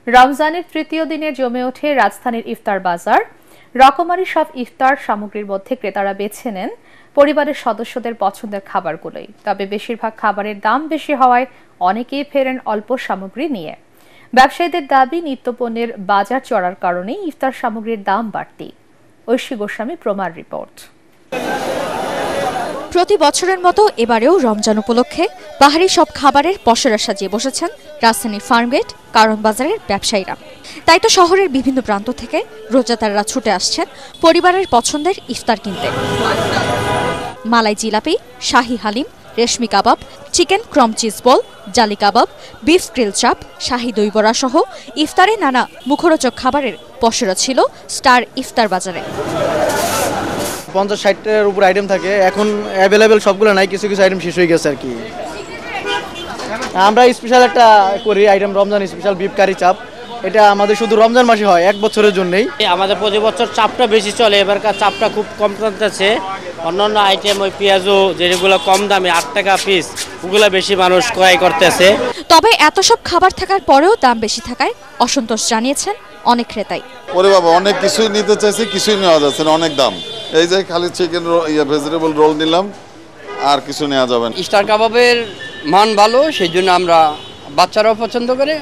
Speaker 1: রমজানের তৃতীয় দিনে জমে ওঠে রাজধানীর ইফতার বাজার। রকমারি সব ইফতার সামগ্রীর মধ্যে ক্রেতারা বেছে নেন পরিবারের সদস্যদের পছন্দের খাবারগুলোই। তবে বেশিরভাগ খাবারের দাম বেশি হওয়ায় অনেকেই ফেরেন অল্প সামগ্রী নিয়ে। ব্যবসায়ীদের দাবি, নিত্যপণ্যের বাজার চড়ার কারণে ইফতার সামগ্রীর দাম বাড়তি। ঐশী গোস্বামী প্রমার রিপোর্ট।
Speaker 23: প্রতি বছরের মতো এবারেও রমজান উপলক্ষে বাহারি সব খাবারের পসরা সাজিয়ে বসেছেন রাজধানীর ফার্মগেট, কারণ বাজারের ব্যবসায়ীরা। তাই তো শহরের বিভিন্ন প্রান্ত থেকে রোজাদাররা ছুটে আসছেন পরিবারের পছন্দের ইফতার কিনতে। মালাই জিলাপি, শাহী হালিম, রেশমি কাবাব, চিকেন ক্রম চিজ বল, জালি কাবাব, বিফ গ্রিল চাপ, শাহী দই বড়া সহ ইফতারে নানা মুখরোচক খাবারের পসরা ছিল স্টার ইফতার বাজারে।
Speaker 24: 50-60টার উপর আইটেম থাকে, এখন অ্যাভেলেবেল সবগুলো নাই, কিছু কিছু আইটেম শেষ হয়ে গেছে আর কি। আমরা স্পেশাল একটা করি item, Ramzan special beef curry chaap. এটা আমাদের শুধু রমজান মাসে হয়, 1 বছরের জন্যই।
Speaker 25: আমাদের প্রতি বছর চাপটা বেশি চলে, এবারকার চাপটা খুব কম চলতেছে। অন্যান্য আইটেম ওই পেঁয়াজও যেগুলো কম দামে 8 টাকা পিস, ওগুলো বেশি মানুষ ক্রয় করতেছে।
Speaker 23: তবে এত সব খাবার থাকার পরেও দাম বেশি থাকায় অসন্তোষ জানিয়েছেন অনেক ক্রেতাই।
Speaker 26: ওরে বাবা, অনেক কিছুই নিতে চাইছি, কিছুই নেওয়া যাচ্ছে না, অনেক দাম। এই যে খালি চিকেন ভেজিটেবল রোল নিলাম, আর কিছু নেওয়া যাবে না।
Speaker 27: স্টার কাবাবের মান ভালো, সেই জন্য আমরা, বাচ্চারাও পছন্দ করে,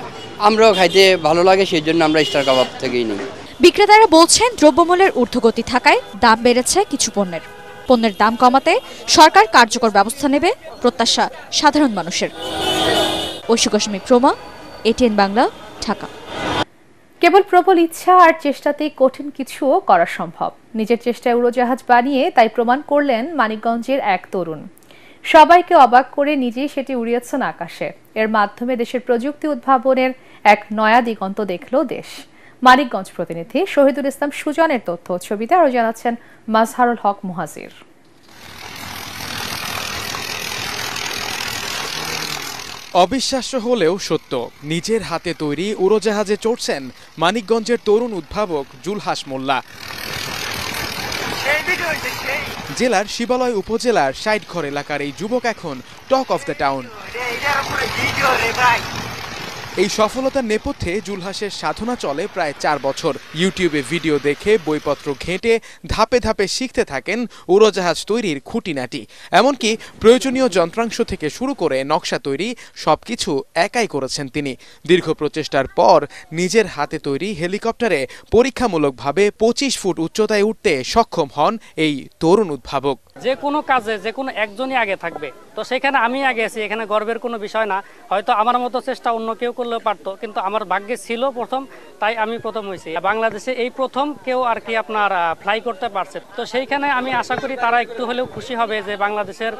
Speaker 27: আমরাও খাইতে ভালো লাগে, সেই জন্য আমরা স্টার কাবাব থেকেই নিই।
Speaker 23: বিক্রেতারা বলছেন দ্রব্যমূল্যের ঊর্ধ্বগতি থাকায় দাম বেড়েছে কিছু পণ্যের দাম কমাতে সরকার কার্যকর ব্যবস্থা নেবে প্রত্যাশা সাধারণ মানুষের। ঐশী গোস্বামী প্রমা, ATN বাংলা, ঢাকা।
Speaker 1: কেবল প্রবল ইচ্ছা আর চেষ্টাতেই কঠিন কিছুও করা সম্ভব। নিজের চেষ্টায় উড়োজাহাজ বানিয়ে তাই প্রমাণ করলেন মানিকগঞ্জের এক তরুণ। সবাইকে অবাক করে নিজেই সেটি উড়িয়েছেন আকাশে। এর মাধ্যমে দেশের প্রযুক্তি উদ্ভাবনের এক নয়া দিগন্ত দেখল দেশ। মানিকগঞ্জ প্রতিনিধি শহীদুল ইসলাম সুজনের তথ্য ছবিতে আরো জানাচ্ছেন মাজহারুল হক মুহাজির।
Speaker 4: অবিশ্বাস্য হলেও সত্য, নিজের হাতে তৈরি উড়োজাহাজে চড়ছেন মানিকগঞ্জের তরুণ উদ্ভাবক জুলহাস মোল্লা। জেলার শিবালয় উপজেলার 60 ঘর এলাকার এই যুবক এখন টক অফ দ্য টাউন। এই সফলতার নেপথ্যে জুলহাসের সাধনা চলে প্রায় 4 বছর। ইউটিউবে ভিডিও দেখে বইপত্র ঘেঁটে ধাপে ধাপে শিখতে থাকেন উড়োজাহাজ তৈরির খুঁটিনাটি। এমনকি প্রয়োজনীয় যন্ত্রাংশ থেকে শুরু করে নকশা তৈরি সবকিছু একাই করেছেন তিনি। দীর্ঘ প্রচেষ্টার পর নিজের হাতে তৈরি হেলিকপ্টারে পরীক্ষামূলকভাবে 25 ফুট উচ্চতায় উঠতে সক্ষম হন এই তরুণ উদ্ভাবক।
Speaker 2: যে কোনো কাজে যে কোনো একজনই আগে থাকবে, তো সেখানে আমি আগে আছি, এখানে গর্বের কোনো বিষয় না। হয়তো আমার মতো চেষ্টা অন্য কেউ করলেও পারতো, কিন্তু আমার ভাগ্যে ছিল প্রথম, তাই আমি প্রথম হয়েছি। বাংলাদেশে এই প্রথম কেউ আর কি আপনার ফ্লাই করতে পারছে, তো সেইখানে আমি আশা করি তারা একটু হলেও খুশি হবে যে বাংলাদেশের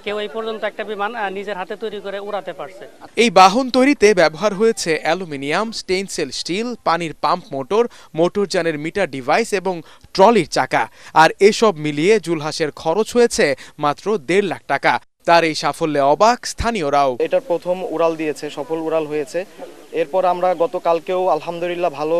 Speaker 2: কেউ এই পর্যন্ত একটা বিমান নিজের হাতে তৈরি করে উড়াতে পারছে।
Speaker 4: এই বাহন তৈরিতে ব্যবহার হয়েছে অ্যালুমিনিয়াম, স্টেইনসেল স্টিল, পানির পাম্প মোটর, মোটরযানের মিটার ডিভাইস এবং ট্রলির চাকা। আর এসব মিলিয়ে জুলহাসের খরচ হয়েছে মাত্র 1.5 লাখ টাকা। তার এই সাফল্যে অবাক স্থানীয়রাও।
Speaker 5: এটার প্রথম উড়াল দিয়েছে, সফল উড়াল হয়েছে। এরপর আমরা গতকালকেও আলহামদুলিল্লাহ ভালো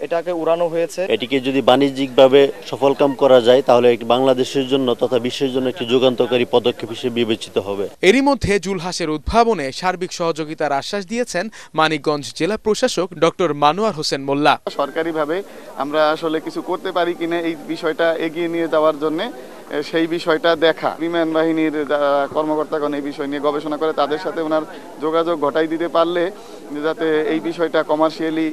Speaker 5: এটাকে উড়ানো হয়েছে।
Speaker 6: এটিকে যদি বাণিজ্যিকভাবে সফলকাম করা যায় তাহলে বাংলাদেশের জন্য তথা বিশ্বের জন্য একটি যুগান্তকারী পদক্ষেপ হিসেবে বিবেচিত হবে।
Speaker 4: এরই মধ্যে জুলহাসের উদ্ভাবনে সার্বিক সহযোগিতার আশ্বাস দিয়েছেন মানিকগঞ্জ জেলা প্রশাসক ডক্টর মানোয়ার হোসেন মোল্লা।
Speaker 7: সরকারিভাবে আমরা আসলে কিছু করতে পারি কিনা এই বিষয়টা এগিয়ে নিয়ে যাওয়ার জন্য সেই বিষয়টা দেখা, বিমান বাহিনীর কর্মকর্তাগণ এই বিষয় নিয়ে গবেষণা করে তাদের সাথে ওনার যোগাযোগ ঘটাই দিতে পারলে যাতে এই বিষয়টা কমার্শিয়ালি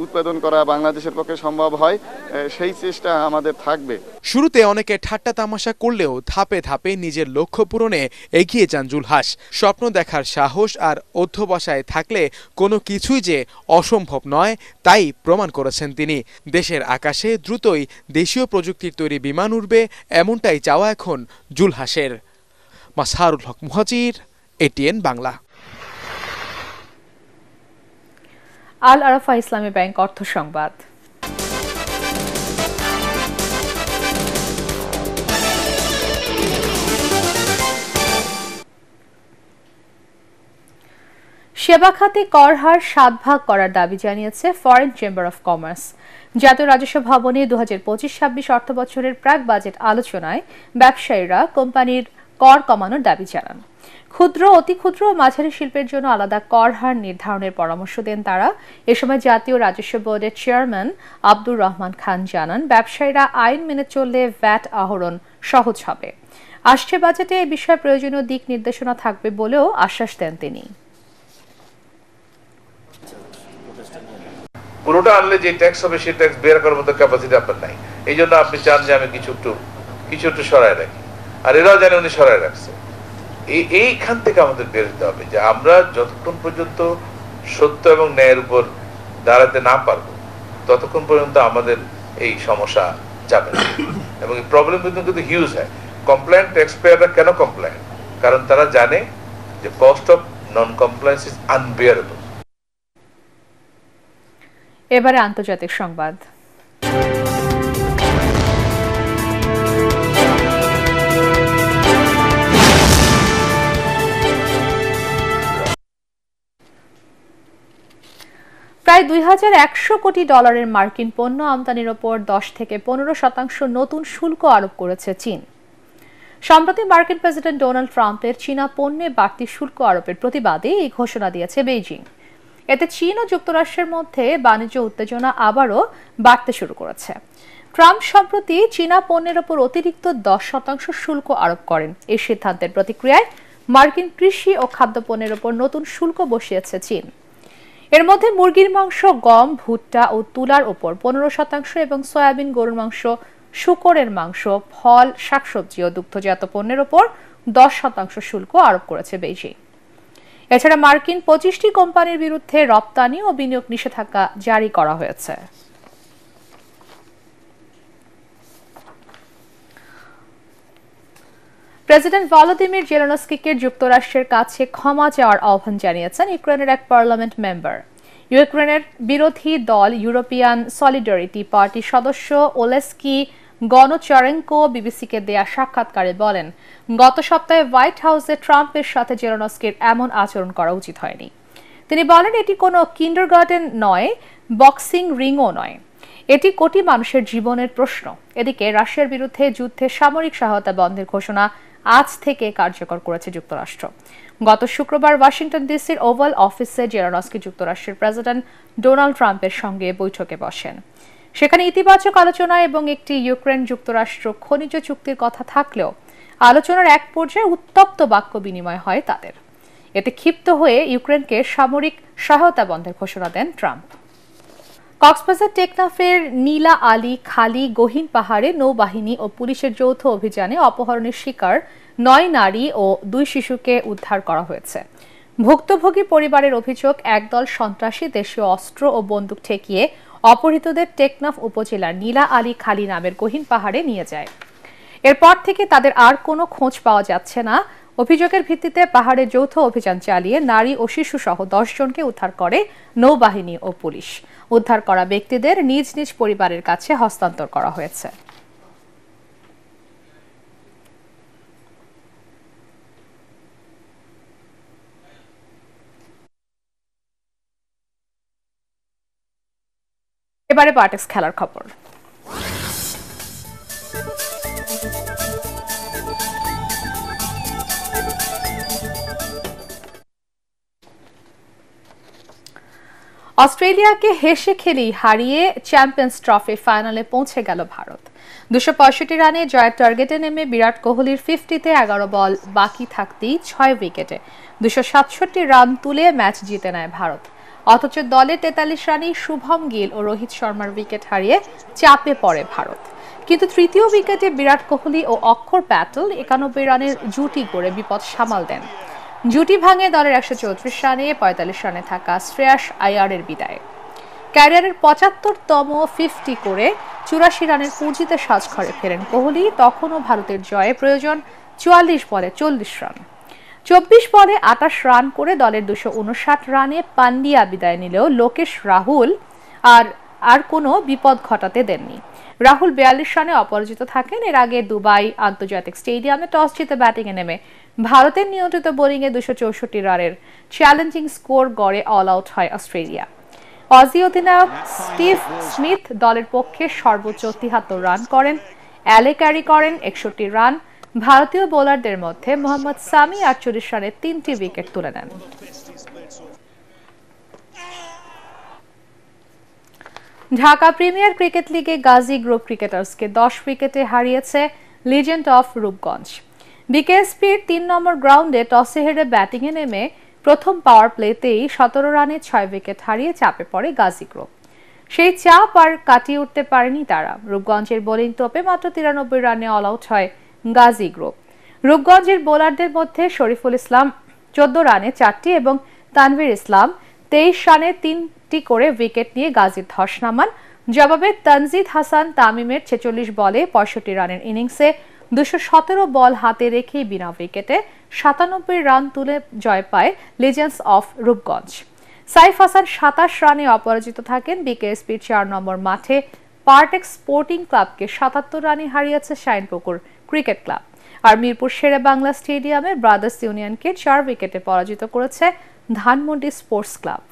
Speaker 7: উৎপাদন করা বাংলাদেশের পক্ষে সম্ভব হয়, সেই চেষ্টা আমাদের থাকবে।
Speaker 4: শুরুতে অনেকে ঠাট্টা তামাশা করলেও ধাপে ধাপে নিজের লক্ষ্য পূরণে এগিয়ে যান জুলহাস। স্বপ্ন দেখার সাহস আর অধ্যবসায় থাকলে কোনো কিছুই যে অসম্ভব নয় তাই প্রমাণ করেছেন তিনি। দেশের আকাশে দ্রুতই দেশীয় প্রযুক্তির তৈরি বিমান উড়বে, এমনটাই চাওয়া এখন জুলহাসের। মাসহারুল হক মুহাজির, এটিএন বাংলা।
Speaker 1: আল আরাফা ইসলামী ব্যাংক অর্থ সংবাদ। সেবা খাতে কর হার 7 ভাগ করার দাবি জানিয়েছে ফরেন চেম্বার অফ কমার্স। জাতীয় রাজস্ব ভবনে 2025-26 অর্থ বছরের প্রাক বাজেট আলোচনায় ব্যবসায়ীরা কোম্পানির কর কমানোর দাবি জানান। ক্ষুদ্র, অতি ক্ষুদ্র ও মাঝারি শিল্পের জন্য আলাদা কর হার নির্ধারণের পরামর্শ দেন তারা। এ সময় জাতীয় রাজস্ব বোর্ডের চেয়ারম্যান আব্দুর রহমান খান জানান, ব্যবসায়ীরা আইন মেনে চললে ভ্যাট আহরণ সহজ হবে। আসছে বাজেটে এ বিষয়ে প্রয়োজনীয় দিক নির্দেশনা থাকবে বলেও আশ্বাস দেন তিনি।
Speaker 8: পুরোটা আনলে যে ট্যাক্স হবে সেই ট্যাক্স বের করার মতো ক্যাপাসিটি আপনার নাই, এই জন্য আপনি চান যে আমি কিছু একটু সরায় রাখি, আর এরাও জানে উনি সরায় রাখছে। এইখান থেকে আমাদের বের হতে হবে যে আমরা যতক্ষণ পর্যন্ত সত্য এবং ন্যায়ের উপর দাঁড়াতে না পারবো ততক্ষণ পর্যন্ত আমাদের এই সমস্যা যাবে না। এবং এই প্রবলেম কিন্তু হিউজ হয়। কমপ্লায়েন্ট ট্যাক্স পেয়াররা কেন কমপ্লায়েন্ট? কারণ তারা জানে যে cost of non compliance is unbearable.
Speaker 1: এবারে আন্তর্জাতিক সংবাদ। প্রায় 2100 কোটি ডলারের মার্কিন পণ্য আমদানির ওপর 10 থেকে 15% নতুন শুল্ক আরোপ করেছে চীন। সম্প্রতি মার্কিন প্রেসিডেন্ট ডোনাল্ড ট্রাম্পের চীনা পণ্যে বাড়তি শুল্ক আরোপের প্রতিবাদে এই ঘোষণা দিয়েছে বেইজিং। এতে চীন ও যুক্তরাষ্ট্রের মধ্যে বাণিজ্য উত্তেজনা আবারও বাড়তে শুরু করেছে। ট্রাম্প সম্প্রতি চীনা পণ্যের ওপর অতিরিক্ত 10% শুল্ক আরোপ করেন। এই সিদ্ধান্তের প্রতিক্রিয়ায় মার্কিন কৃষি ও খাদ্যপণ্যের ওপর নতুন শুল্ক বসিয়েছে চীন। এর মধ্যে মুরগির মাংস, গম, ভুট্টা ও তুলার ওপর 15% এবং সয়াবিন, গরুর মাংস, শূকরের মাংস, ফল, শাকসবজি ও দুগ্ধজাত পণ্যের ওপর 10% শুল্ক আরোপ করেছে বেইজিং। এছাড়া মার্কিন 25টি কোম্পানির বিরুদ্ধে রপ্তানি ও বিনিয়োগ নিষেধাজ্ঞা জারি করা হয়েছে। প্রেসিডেন্ট ভলোদিমির জেলেনস্কিকে যুক্তরাষ্ট্রের কাছে ক্ষমা চাওয়ার আহ্বান জানিয়েছেন ইউক্রেনের এক পার্লামেন্ট মেম্বার। ইউক্রেনের বিরোধী দল ইউরোপিয়ান সলিডারিটি পার্টির সদস্য ওলেস্কি গনচারেঙ্কো বিবিসিকে দেয়া সাক্ষাৎকারে বলেন, গত সপ্তাহে হোয়াইট হাউসে ট্রাম্পের সাথে জেলেনস্কির এমন আচরণ করা উচিত হয়নি। তিনি বলেন, এটি কোনো কিন্ডারগার্টেন নয়, বক্সিং রিংও নয়, এটি কোটি মানুষের জীবনের প্রশ্ন। এদিকে রাশিয়ার বিরুদ্ধে যুদ্ধে সামরিক সহায়তা বন্ধের ঘোষণা আজ থেকে কার্যকর করেছে যুক্তরাষ্ট্র। গত শুক্রবার ওয়াশিংটন ডিসির ওভাল অফিসে জেরানস্কি যুক্তরাষ্ট্রের প্রেসিডেন্ট ডোনাল্ড ট্রাম্পের সঙ্গে বৈঠকে বসেন। সেখানে ইতিবাচক আলোচনা এবং একটি ইউক্রেন যুক্তরাষ্ট্র খনিজ চুক্তির কথা থাকলেও আলোচনার এক পর্যায়ে উত্তপ্ত বাক্য বিনিময় হয় তাদের। এতে ক্ষিপ্ত হয়ে ইউক্রেনকে সামরিক সহায়তা বন্ধের ঘোষণা দেন ট্রাম্প। কক্সবাজার টেকনাফের নীলা আলী খালি গহীন পাহাড়ে নৌবাহিনী ও পুলিশের যৌথ অভিযানে অপহরণের শিকার 9 নারী ও 2 শিশুকে উদ্ধার করা হয়েছে। ভুক্তভোগী পরিবারের অভিযোগ, একদল সন্ত্রাসী দেশীয় অস্ত্র ও বন্দুক ঠেকিয়ে অপহৃতদের টেকনাফ উপজেলার নীলা আলী খালি নামের গহীন পাহাড়ে নিয়ে যায়। এরপর থেকে তাদের আর কোনো খোঁজ পাওয়া যাচ্ছে না। অভিযোগের ভিত্তিতে পাহাড়ে যৌথ অভিযান চালিয়ে নারী ও শিশু সহ 10 জনকে উদ্ধার করে নৌবাহিনী ও পুলিশ। উদ্ধার করা ব্যক্তিদের নিজ নিজ পরিবারের কাছে হস্তান্তর করা হয়েছে। এবারে পার্টেক্স খেলার খবর। অস্ট্রেলিয়াকে হেসে খেলেই হারিয়ে চ্যাম্পিয়ন্স ট্রফি ফাইনালে পৌঁছে গেল ভারত। 265 রানে জয়ের টার্গেটে নেমে বিরাট কোহলির 50-তে 11 বল বাকি থাকতেই 6 উইকেটে 267 রান তুলে ম্যাচ জিতে নেয় ভারত। অথচ দলে 43 রানেই শুভম গিল ও রোহিত শর্মার উইকেট হারিয়ে চাপে পড়ে ভারত। কিন্তু তৃতীয় উইকেটে বিরাট কোহলি ও অক্ষর প্যাটেল 91 রানের জুটি গড়ে বিপদ সামাল দেন। জুটি ভাঙে দলের 134 রানে 45 রানে থাকা শ্রেয়াস আয়ারের বিদায়। ক্যারিয়ারের 75তম 50 করে 84 রানের পুঁজিতে সাজঘরে ফেরেন কোহলি। তখনও ভারতের জয়ে প্রয়োজন 44 বলে 40 রান। 24 বলে 28 রান করে দলের 259 রানে পান্ডিয়া বিদায় নিলেও লোকেশ রাহুল আর কোনো বিপদ ঘটাতে দেননি। রাহুল 42 রানে অপরাজিত থাকেন। এর আগে দুবাই আন্তর্জাতিক স্টেডিয়ামে টস জিতে ব্যাটিংয়ে নেমে ভারতের নিয়ন্ত্রিত বোলিংয়ে 264 রানের চ্যালেঞ্জিং স্কোর গড়ে অল আউট হয় অস্ট্রেলিয়া। অজি অধিনায়ক স্টিভ স্মিথ দলের পক্ষে সর্বোচ্চ 73 রান করেন। অ্যালে ক্যারি করেন 61 রান। ভারতীয় বোলারদের মধ্যে মোহাম্মদ সামি 48 রানে 3টি উইকেট তুলে নেন। ঢাকা প্রিমিয়ার ক্রিকেট লিগে গাজী গ্রুপ ক্রিকেটার্সকে 10 উইকেটে হারিয়েছে লিজেন্ড অফ রূপগঞ্জ। বিকেএসপির 3 নম্বর গ্রাউন্ডে টসে হেরে ব্যাটিংয়ে নেমে প্রথম পাওয়ার প্লেতেই 17 রানে 6 উইকেট হারিয়ে চাপে পড়ে গাজী গ্রুপ। সেই চাপ আর কাটিয়ে উঠতে পারেনি তারা। রূপগঞ্জের বোলিং তোপে মাত্র 93 রানে অল আউট হয় গাজী গ্রুপ। রূপগঞ্জের বোলারদের মধ্যে শরীফুল ইসলাম 14 রানে 4টি এবং তানভীর ইসলাম 23 রানে 3টি করে উইকেট নিয়ে গাজীর ধস নামান। জবাবে তানজিদ হাসান তামিমের 46 বলে 65 রানের ইনিংসে 217 বল হাতে রেখে বিনা উইকেটে 97 রান তুলে জয় পায় লিজেন্ডস অফ রূপগঞ্জ। সাইফ হাসান 27 রানে অপরাজিত থাকেন। বিকেএসপির 4 নম্বর মাঠে পার্টেক্স স্পোর্টিং ক্লাবকে 77 রানে হারিয়েছে শাইনপুকুর ক্রিকেট ক্লাব। আর মিরপুর শেরে বাংলা স্টেডিয়ামে ব্রাদার্স ইউনিয়নকে 4 উইকেটে পরাজিত করেছে ধানমন্ডি স্পোর্টস ক্লাব।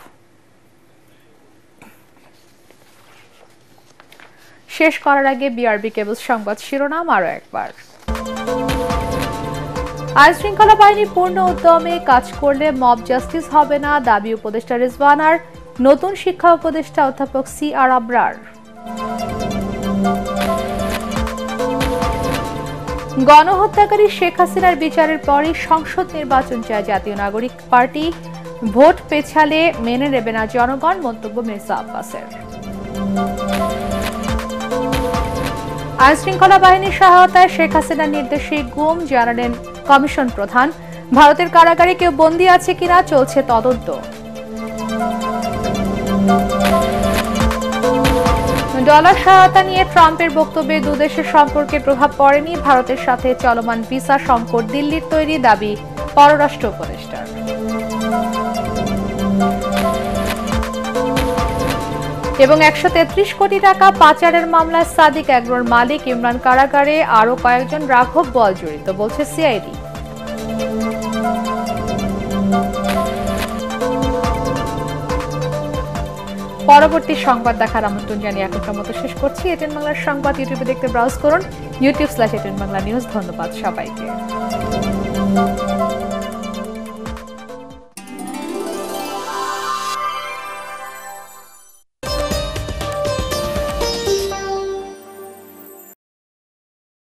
Speaker 1: শেষ করার আগে বিআরবি কেবল সংবাদ শিরোনাম আরো একবার। আইন শৃঙ্খলা বাহিনী পূর্ণ উদ্যমে কাজ করলে মব জাস্টিস হবে না, দাবি উপদেষ্টা রিজওয়ানার। নতুন শিক্ষা উপদেষ্টা অধ্যাপক CR আবরার। গণহত্যাকারী শেখ হাসিনার বিচারের পরই সংসদ নির্বাচন চায় জাতীয় নাগরিক পার্টি। ভোট পেছালে মেনে নেবে না জনগণ, মন্তব্য মির্জা আব্বাসের। আইন শৃঙ্খলা বাহিনীর সহায়তায় শেখ হাসিনার নির্দেশে গুম, জানালেন কমিশন প্রধান। ভারতের কারাগারে কেউ বন্দী আছে কিনা চলছে তদন্ত। ডলার সহায়তা নিয়ে ট্রাম্পের বক্তব্যে দুদেশের সম্পর্কে প্রভাব পড়েনি। ভারতের সাথে চলমান ভিসা সংকট দিল্লির তৈরি, দাবি পররাষ্ট্র উপদেষ্টার। এবং 133 কোটি টাকা পাচারের মামলায় সাদিক এগ্রোর মালিক ইমরান কারাগারে, আরো কয়েকজন রাঘব বল জড়িত বলছে সিআইডি। পরবর্তী সংবাদ দেখার আমন্ত্রণ জানিয়ে এখনকার মতো শেষ করছি। এটিএন বাংলার সংবাদ ইউটিউবে দেখতে ব্রাউজ করুন youtube/এটিএন বাংলা নিউজ। ধন্যবাদ সবাইকে।